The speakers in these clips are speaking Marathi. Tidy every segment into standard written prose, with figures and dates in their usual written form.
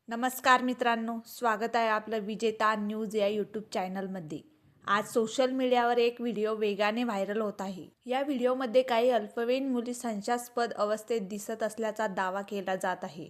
नमस्कार मित्रांनो, स्वागत आहे आपलं विजेता न्यूज या यूट्यूब चॅनलमध्ये। आज सोशल मीडियावर एक व्हिडिओ वेगाने व्हायरल होत आहे। या व्हिडिओमध्ये काही अल्पवयीन मुली संशयास्पद अवस्थेत दिसत असल्याचा दावा केला जात आहे।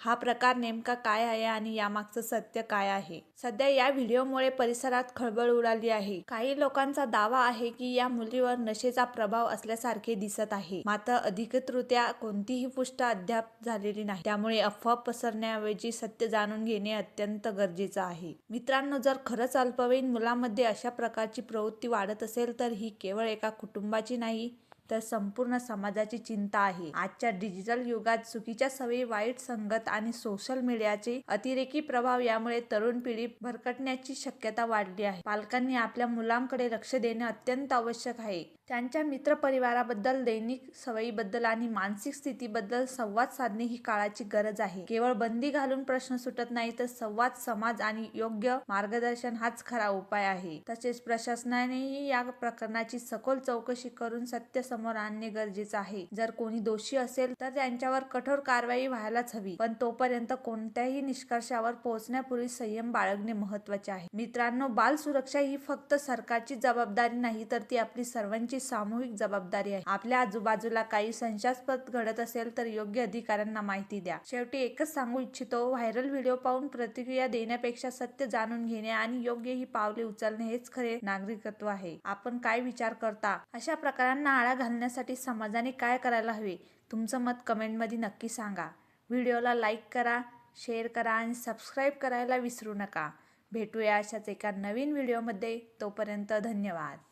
हा प्रकार नेमका काय आहे आणि यामागचं सत्य काय आहे? सध्या या व्हिडिओमुळे परिसरात खळबळ उडाली आहे। काही लोकांचा दावा आहे की या मुलीवर नशेचा प्रभाव असल्यासारखे दिसत आहे, मात्र अधिकृतरित्या कोणतीही पुष्टी अद्याप झालेली नाही। त्यामुळे अफवा पसरण्याऐवजी सत्य जाणून घेणे अत्यंत गरजेचं आहे। मित्रांनो, जर खरंच अल्पवयीन मुलांमध्ये अशा प्रकारची प्रवृत्ती वाढत असेल तर ही केवळ एका कुटुंबाची नाही तर संपूर्ण समाजाची चिंता आहे। आजच्या डिजिटल युगात चुकीच्या सवयी, वाईट संगत आणि सोशल मीडियाचे अतिरेकी प्रभाव यामुळे तरुण पिढी भरकटण्याची शक्यता वाढली आहे। पालकांनी आपल्या मुलांकडे लक्ष देणे अत्यंत आवश्यक आहे। त्यांच्या मित्रपरिवाराबद्दल, दैनिक सवयीबद्दल आणि मानसिक स्थितीबद्दल संवाद साधणे ही काळाची गरज आहे। केवळ बंदी घालून प्रश्न सुटत नाही तर संवाद, समाज आणि योग्य मार्गदर्शन हाच खरा उपाय आहे। तसेच प्रशासनानेही या प्रकरणाची सखोल चौकशी करून सत्य समोर आणणे गरजेचे आहे। जर कोणी दोषी असेल तर त्यांच्यावर कठोर कारवाई व्हायलाच हवी, पण तोपर्यंत कोणत्याही निष्कर्षावर पोहोचण्यापूर्वी संयम बाळगणे महत्त्वाचे आहे। मित्रांनो, बाल सुरक्षा ही फक्त सरकारची जबाबदारी नाही तर ती आपली सर्वांची सामूहिक जबाबदारी आहे। आपल्या आजूबाजूला काही संशयास्पद घडत असेल तर योग्य अधिकाऱ्यांना माहिती द्या। शेवटी एकच सांगू इच्छितो, व्हायरल व्हिडिओ पाहून प्रतिक्रिया देण्यापेक्षा सत्य जाणून घेणे आणि योग्य ही पावले उचलणे हेच खरे नागरिकत्व आहे। आपण काय विचार करता? अशा प्रकारांना आळा घालण्यासाठी समाजाने काय करायला हवे? तुमचं मत कमेंटमध्ये नक्की सांगा। व्हिडिओला लाईक करा, शेअर करा आणि सबस्क्राईब करायला विसरू नका। भेटूया अशाच एका नवीन व्हिडिओमध्ये। तोपर्यंत धन्यवाद।